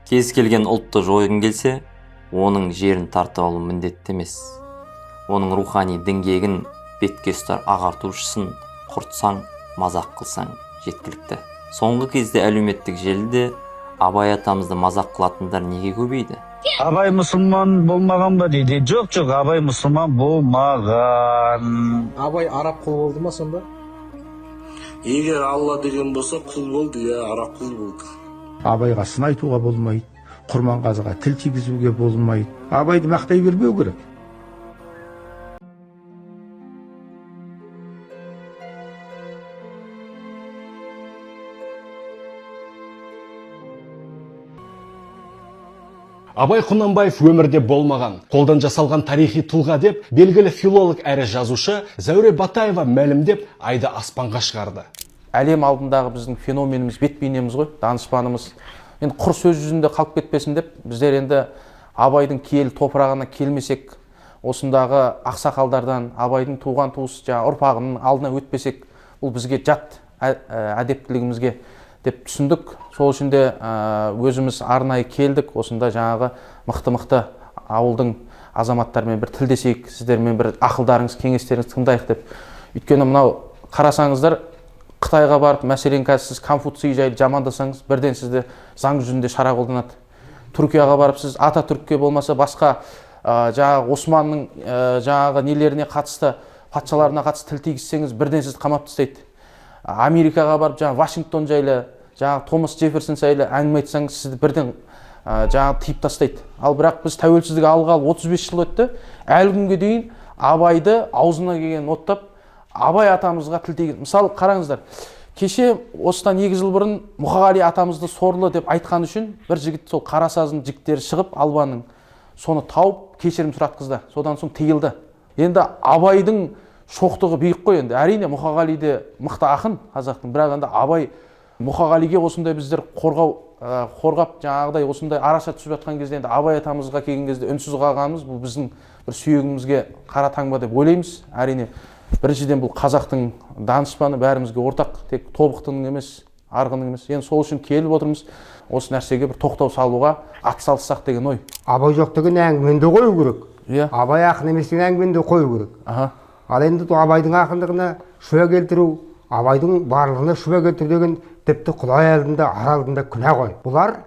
Кез келген ұлтты жойғың келсе, оның жерін тартып алу міндетті емес. Оның рухани діңгегін бетке ұстар ағартушысын құртсаң, мазақ қылсаң жеткілікті. Соңғы кезде әлеуметтік желіде Абай атамызды мазақ қылатындар неге көбейді? Абай мұсылман болмаған ба дейді. Жоқ, Абай мұсылман болмаған. Абай араб құл болды ма сонда? Егер Алла деген болса құл болды, араб құл болды. Абайға сын айтуға болмайды, Құрманғазыға тіл тигізуге болмайды. Абайды мақтай бермеу керек. Абай Құнанбаев өмірде болмаған, қолдан жасалған тарихи тұлға деп, белгілі филолог әрі жазушы Зәуре Батаева мәлімдеп, айды аспанға шығарды. Әлем алдындағы біздің феноменіміз, бет-бейнеміз ғой, данышпанымыз. Енді құр сөз жүзінде қалып кетпесін деп, біздер енді Абайдың киелі топырағына келмесек, осындағы ақсақалдардан, Абайдың туған туыс ұрпағының алдына өтпесек, бұл бізге жат әдептілігімізге деп түсіндік. Сол үшін де өзіміз арнайы келдік, осында жаңағы мықты ауылдың азаматтарымен бір тілдесейік, сіздермен бір ақылдарыңыз, кеңестеріңіз тыңдайық деп. Өйткені мынау қарасаңыздар, Қытайға барып, мәселен сіз Конфуций жайлы жамандасаңыз, бірден сізді заң жүзінде шара қолданады. Түркияға барып, сіз Ататүрікке болмаса басқа жаңағы Османның жаңағы нелеріне қатысты, патшаларына қатысты тіл тигізсеңіз, бірден сізді қамап тастайды. Америкаға барып, жаңағы Вашингтон жайлы, жаңағы Томас Джефферсон жайлы әңгіме айтсаңыз, сізді бірден жаңағы тиіп тастайды. Ал бірақ біз тәуелсіздік алғалы 35 жыл өтті. Әлі күнге дейін Абайды аузына келген оттап, Абай атамызға тіл тигіз. Мысалы, қараңыздар, кеше осыдан 2 жыл бұрын Мұқағали атамызды сорлы деп айтқан үшін бір жігіт сол Қарасазының жігіттері шығып, Албанның соны тауып кешірім сұратқызды. Содан соң тиылды. Енді Абайдың шоқтығы биік қой енді. Әрине Мұқағали де мықты ақын қазақтың, бірақ енді Абай Мұқағалиге осындай біздер қорғап жаңағыдай осындай араша түсіп жатқан кезде, енді Абай атамызға келген кезде үнсіз қалғанымыз, бұл біздің бір сүйегімізге қара таңба деп ойлаймыз. Әрине біріншіден бұл қазақтың данышпаны, бәрімізге ортақ, тек тобықтының емес, арғының емес. Енді сол үшін келіп отырмыз, осы нәрсеге бір тоқтау салуға атсалыссақ деген ой. Абай жоқ деген әңгімені де қою керек. Иә. Абай ақын емес деген әңгімені де қою керек. Ал енді Абайдың ақындығына шүбә келтіру, Абайдың барлығына шүбә келтіру деген тіпті Құдай алдында, ар алдында күнә ғой. Бұлар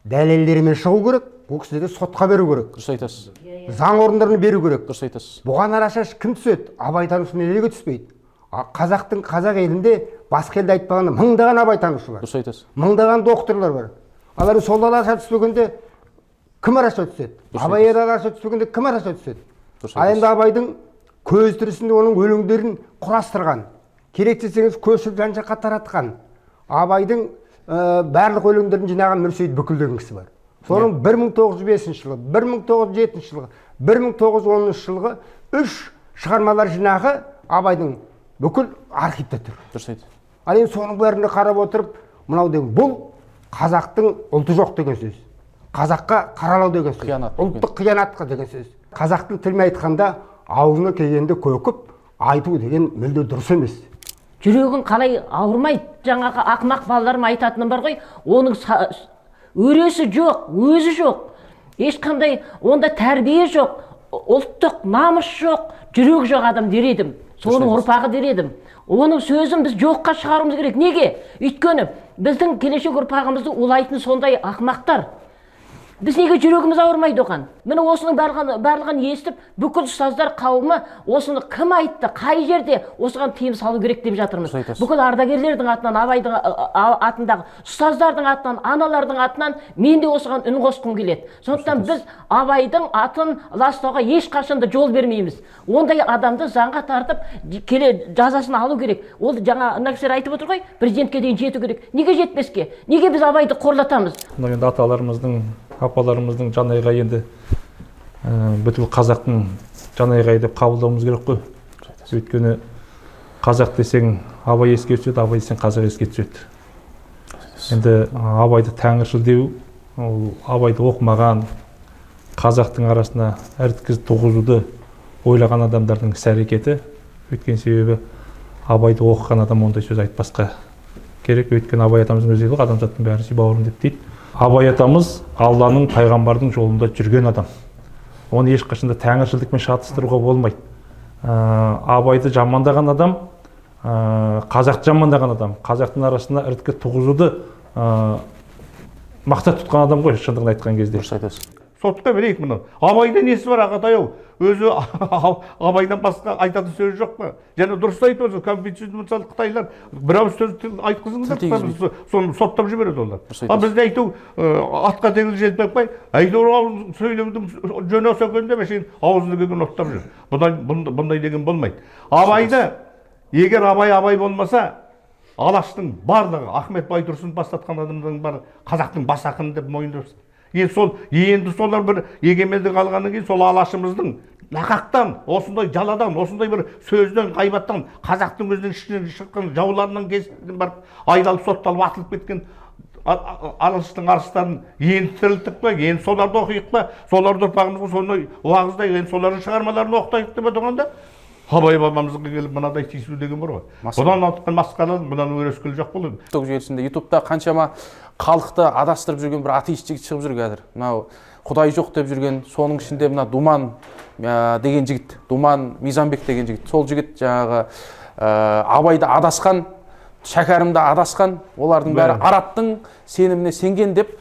дәлелдерімен шығу керек, бұл кісілерді сотқа беру керек. Дұрыс айтасыз. Заң орындарына беру керек. Дұрыс айтасыз. Бұған араша кім түседі? Абай танушыны неге түспейді? Қазақ елінде басқа елде айтпағанда мыңдаған Абай танушы бар. Дұрыс айтасыз. Мыңдаған докторлар бар. Алар сол араша түспегенде кім араша түседі? Абай араша түспегенде кім араша түседі? Ал енді Абайдың көз тірісінде оның өлеңдерін құрастырған, керек десеңіз көшіп жан-жаққа таратқан, Абайдың барлық өлеңдерін жинаған Мүрсейіт Бүкіл деген кісі бар. Соның 1905 жылы, 1907 жылы, 1910 жылғы 3 шығармалар жинағы Абайдың бүкіл архивте тұр. Дұрыс айтасыз. Ал енді соның бәріне қарап отырып, мынау деген бұл қазақтың ұлты жоқ деген сөз. Қазаққа қаралау деген сөз. Ұлттық қиянатқа деген сөз. Қазақтың тілімен айтқанда аузына келгенде көкіп айту деген мүлде дұрыс емес. Жүрегің қалай ауырмайды? Жаңағы ақымақ балаларым айтатыным бар ғой, оның өресі жоқ, өзі жоқ. Ешқандай онда тәрбие жоқ, ұлттық намыс жоқ, жүрек жоқ адам дер едім. Соның ұрпағы дер едім. Оның сөзін біз жоққа шығаруымыз керек. Неге? Өйткені біздің келешек ұрпағымызды улайтын сондай ақымақтар. Біз неге жүрегіміз ауырмайды оған? Міне осының барлығын естіп, бүкіл ұстаздар қауымы осыны кім айтты, қай жерде осыған тыйым салу керек деп жатырмыз. Бүкіл ардагерлердің атынан, Абайдың атындағы, ұстаздардың атынан, аналардың атынан мен де осыған үн қосқым келеді. Сондықтан біз Абайдың атын ластауға ешқашанда жол бермейміз. Ондай адамды заңға тартып, жазасын алу керек. Ол жаңа кісілер айтып отыр ғой, президентке дейін жету керек. Неге жетпеске? Неге біз Абайды қорлатамыз? Енді аталарымыздың, апаларымыздың жанайғай енді бүткіл қазақтың жанайғай деп қабылдауымыз керек қой. Өйткені қазақ десең Абай еске түседі, Абай десең қазақ еске түседі. Енді Абайды тәңіршіл деу, Абайды оқымаған, қазақтың арасына әріткіз туғызуды ойлаған адамдардың іс-әрекеті. Өйткені себебі Абайды оқыған адам ондай сөз айтпасқа керек. Өйткені Абай атамыздың өзі адамзаттың бәрін сүй бауырым деп дейді. Абай атамыз Алланың пайғамбардың жолында жүрген адам. Оны ешқашанда тәңіршілдікпен шатыстыруға болмайды. Абайды жамандаған адам, қазақты жамандаған адам, қазақтың арасында іріткі туғызуды мақсат тұтқан адам ғой, шындығын айтқан кезде. Дұрыс айтасыз. Сотқа берейік мұны. Абайда несі бар ағатай-ау? Өзі абайдан басқа айтатын сөз жоқ па? Және дұрыс айтып отырсыз. Конфуцийді мысалы Қытайлар бір ауыз сөз айтқызыңыздар, соны соттап жібереді олар. Ал бізде айту атқа тегіл жетпей, әйтеуір сөйлеудің жөні осы екен деп аузына келген оттап жүр. Бұндай деген болмайды. Абайды, егер абай болмаса, Алаштың барлығы, Ахмет Байтұрсын бастатқан адамдардың бары қазақтың бас ақыны деп мойындырсын. Енді солар бір егемендік алғаннан кейін сол Алашымыздың нақақтан, осындай жаладан, осындай бір сөзден, ғайбаттан, қазақтың өзінен ішінен шыққан жауларынан кезден барып, айдалып, сотталып, атылып кеткен Алаштың арыстарын енді тірілтіп па, енді соларды оқиық па, соларды ұрпағымызға сондай уағыздай, енді солардың шығармаларын оқытайық деп отырғанда, Абай бабамызға келіп мынадай тиісу деген бар ғой. Бұдан атқан масқаралар, бұдан өрескел жоқ болады. TikTok желісінде, ютубта қаншама халықты адастырып жүрген бір атеист жігіт шығып жүр қазір. Мынау Құдай жоқ деп жүрген, соның ішінде мына Думан деген жігіт, Думан Мизамбек деген жігіт. Сол жігіт жаңағы Абайды адасқан, шәкәрімді адасқан, олардың бәрі Арабтың сеніміне сенген деп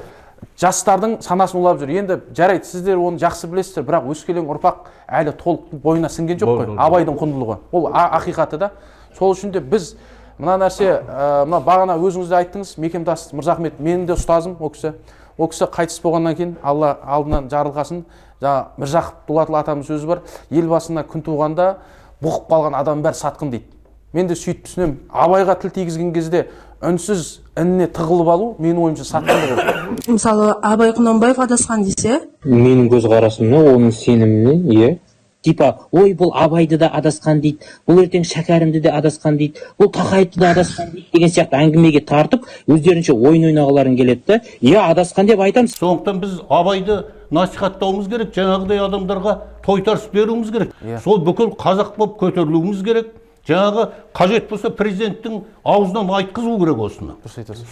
жастардың санасын улап жүр. Енді жарайды, сіздер оны жақсы білесіздер, бірақ өскелең ұрпақ әлі толық бойына сіңген жоқ қой. Абайдың құндылығы. Ол ақиқаты да. Сол үшін де біз мына нәрсе, мына бағана өзіңіз де айттыңыз, Мекемтас Мырзахмет, менің де ұстазым ол кісі. Ол кісі қайтыс болғаннан кейін Алла алдынан жарылғасын. Жаңа Міржақып Дулатұлы атамыз сөзі бар. Ел басына күн туғанда бұғып қалған адам бәрі сатқын дейді. Мен де сөйтіп түсінемін. Абайға тіл тигізген кезде үнсіз ініне тығылып алу менің ойымша сатқындық. Мысалы, Абай Құнанбаев адасқан десе? Менің көзқарасымнан, оның сенімінен, иә. Типа, ой, бұл Абайды да адасқан дейді, бұл ертең Шәкәрімді де адасқан дейді, бұл Тақайды да адасқан дейді деген сияқты әңгімеге тартып, өздерінше ойын ойнағыларын келеді да, иә, адасқан деп айтамыз. Сондықтан біз Абайды насихаттауымыз керек, жаңағыдай адамдарға тойтарыс беруіміз керек. Сол бүкіл қазақ болып көтерілуіміз керек. Жаңағы қажет болса президенттің аузынан айтқызу керек осыны.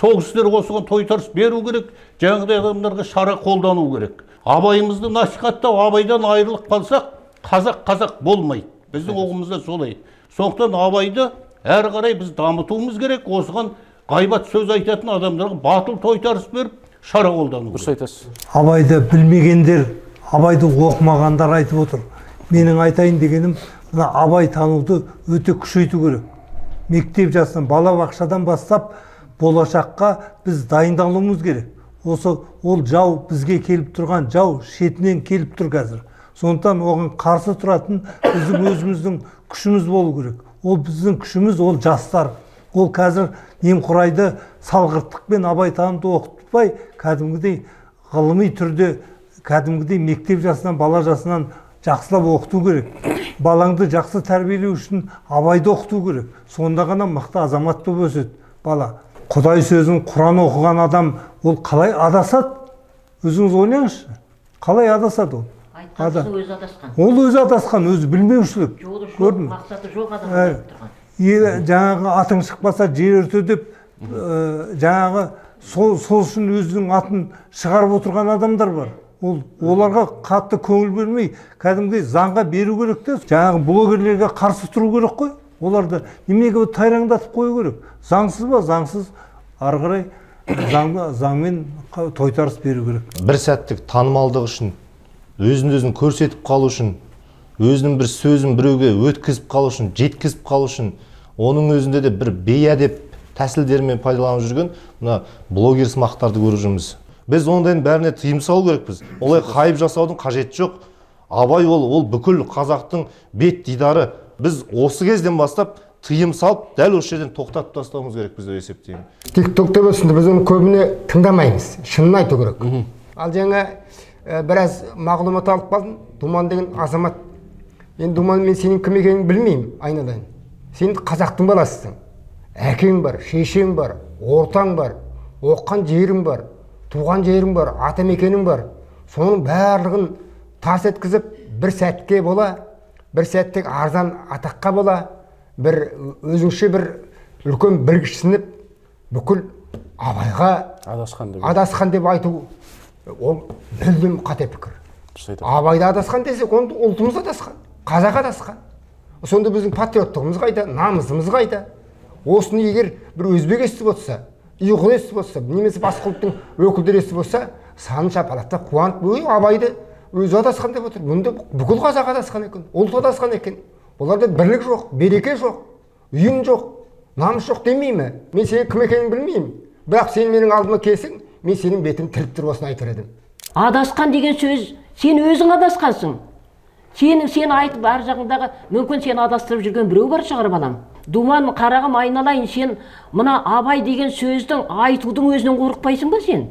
Сол кісілер осыған тойтарыс беру керек, жаңағыдай адамдарға шара қолдану керек. Абайымызды насихаттау, Абайдан айырылып қалсақ, қазақ болмайды. Біздің оғымызда солай. Сондықтан Абайды әрі қарай біз дамытуымыз керек, осыған ғайбат сөз айтатын адамдарға батыл тойтарыс беріп, шара қолдану керек. Абайды білмегендер, Абайды оқымағандар айтып отыр. Менің айтайын дегенім, Абай тануды өте күшейту керек. Мектеп жасынан, балабақшадан бастап болашаққа біз дайындалуымыз керек. Ол жау бізге келіп тұрған жау шетінен келіп тұр қазір. Сондықтан оған қарсы тұратын біздің өзіміздің күшіміз болу керек. Ол біздің күшіміз, ол жастар. Ол қазір немқұрайды салғырттықпен Абай тануды оқытпай, кәдімгідей ғылыми түрде, кәдімгідей мектеп жасынан, бала жасынан жақсылап оқыту керек. Балаңды жақсы тәрбиелеу үшін Абайды оқыту керек. Сонда ғана мықты азамат болып өседі бала. Құдай сөзін, Құран оқыған адам ол қалай адасады? Өзіңіз ойлаңызшы. Қалай адасады ол? Айтқансы өзі адасқан. Ол өзі адасқан, өзі білмеушілік. Жолы жоқ, мақсаты жоқ адам айтып тұрған. Жаңағы атың шықпаса жер өрте деп, жаңағы сол үшін өзінің атын шығарып отырған адамдар бар. Оларға қатты көңіл бермей, кәдімгі заңға беру керек те, жаңағы блогерлерге қарсы тұру керек қой. Оларды немеге тайраңдатып қою керек. Заңсыз ба, заңсыз, ары қарай заңмен тойтарыс беру керек. Бір сәттік танымалдық үшін, өзін көрсетіп қалу үшін, өзінің бір сөзін біреуге өткізіп қалу үшін, жеткізіп қалу үшін, оның өзінде де бір бейәдеп тәсілдермен пайдаланып жүрген мына блогер сымақтарды көріп жүрміз. Біз ондайдың бәріне тыйым салу керекпіз. Олай хайып жасаудың қажеті жоқ. Абай ол бүкіл қазақтың бет дидары. Біз осы кезден бастап тыйым салып, дәл осы жерден тоқтатып тастауымыз керек біз деп есептеймін. TikTok деп өсінде біз оны көбіне тыңдамаймыз. Шынын айту керек. Ал жаңа біраз мағлұмат алып қалдым. Думан деген азамат. Мен Думан, мен сенің кім екенін білмеймін айнадан. Сен қазақтың баласысың. Әкең бар, шешең бар, ортаң бар, оққан жерің бар. Туған жерің бар, ата мекенің бар. Соның барлығын тас еткізіп, бір сәтке бола, бір сәттек арзан атаққа бола, бір өзіңше бір үлкен білгішсініп, бүкіл абайға адасқан деп айту ол мүлдем қате пікір. Абайды адасқан десек, онда ұлтымыз адасқан, қазақ адасқан. Сонда біздің патриоттығымыз қайда, намысымыз қайда? Осыны егер бір өзбек естіп отырса, ұйғыр естіп отырса, немесе басқа ұлттың өкілдері естіп отырса, санын шапалақтап қуанып, ой, абайды өзі адасқан деп отыр. Мұнда бүкіл қазақ адасқан екен, ұлт адасқан екен. Оларда бірлік жоқ, береке жоқ, үйім жоқ, намыс жоқ демеймін. Мен сенің кім екенін білмеймін. Бірақ сен менің алдыма келсең, мен сенің бетіңді тіліп тұрып осыны айтар едім. Адасқан деген сөз, сен өзің адасқансың. Сен айтып ар жағындағы, мүмкін сен адастырып жүрген біреу бар шығар балам. Думан қарағым айналайын, сен мына абай деген сөздің айтудың өзінен қорықпайсың ба сен?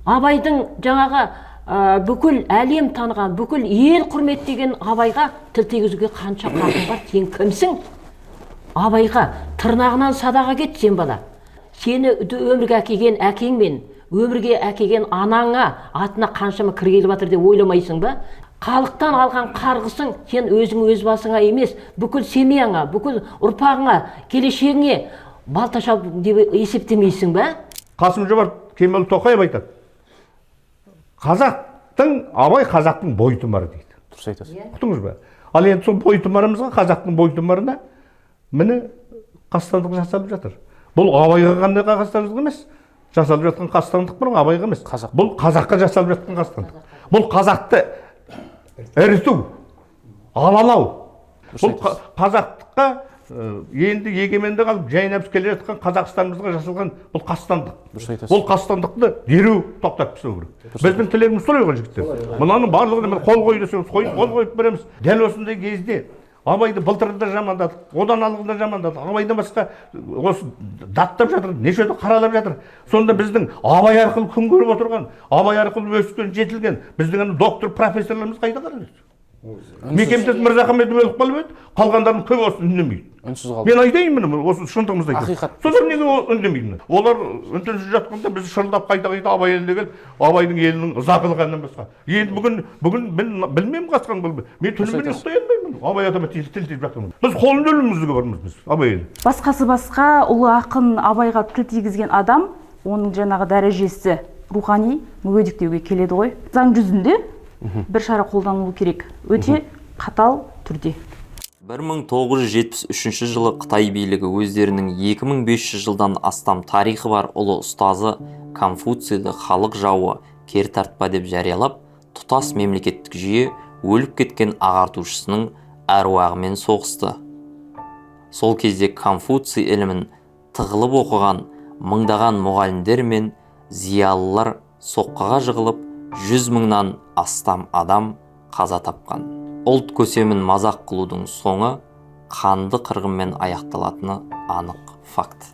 Абайдың жаңағы бүкіл әлем таныған, бүкіл ел құрметтеген абайға тіл тигізуге қанша қақың бар? Сен кімсің? Абайға тырнағынан садаға кет сен бала. Сені өмірге әкелген әкең мен өмірге әкелген анаңа атына қаншама кір келіп жатыр деп ойламайсың ба? Халықтан алған қарғысың сен өзің өз басыңа емес, бүкіл семьяңа, бүкіл ұрпағыңа, келешегіңе балташа деп есептемейсің ба? Қасым-Жомарт Кемел Тоқаев айтады, қазақтың, абай қазақтың бойтұмары дейді. Дұрыс айтасыз. Ұқтыңыз ба? Ал енді сол бойтұмарымызға, қазақтың бойтұмарына міне қастандық жасалып жатыр. Бұл абайға қандай қастандық емес, жасалып жатқан қастандық бір абайға емес. Бұл қазаққа жасалып жатқан қастандық. Бұл қазақты іріту, алалау. Бұл қазақтыққа енді егеменді қалып жайнап келе жатқан Қазақстанымызға жасалған бұл қастандық. Бұл қастандықты дереу тоқтатып тастау керек. Біздің тілегіміз солай ғой жігіттер. Мынаның барлығына қол қой десеңіз қол қойып береміз. Дәл осындай кезде абайды былтырда жамандадық, одан алғанда жамандадық. Абайдан басқа осы даттап жатыр, нешеді қаралап жатыр. Сонда біздің абай арқылы күн көріп отырған, абай арқылы өскен, жетілген біздің доктор, профессорларымыз қайда қарайды? Мекемтес Мырзахметов өліп қалып еді, қалғандардың көбі осы үндемейді. Мен айтайын міне, осы шындығымызды айтайын. Солар неге үндемейді? Олар үнсіз жатқанда біз шырылдап қайта абай еліне келіп, абайдың елінің ыза қылғаннан басқа. Енді бүгін білмеймін қасқан бұл. Мен түнімен ұйықтай алмаймын. Абай атама тіл тиіп жатырмын. Біз қолында өлімізді бармыз біз, абай елі. Басқасы басқа, ұлы ақын абайға тіл тигізген адам, оның жаңағы дәрежесі рухани мүгедектеуге келеді ғой. Заң жүзінде бір шара қолданылу керек, өте қатал түрде. 1973 жылы Қытай билігі өздерінің 2500 жылдан астам тарихы бар ұлы ұстазы Конфуцийді халық жауы кертартпа деп жариялап, тұтас мемлекеттік жүйе өліп кеткен ағартушысының әруағымен соғысты. Сол кезде Конфуций ілімін тығылып оқыған мыңдаған мұғалімдер мен зиялылар соққыға жығылып, 100 мыңнан астам адам қаза тапқан. Ұлт көсемін мазақ қылудың соңы қанды қырғынмен аяқталатыны анық факт.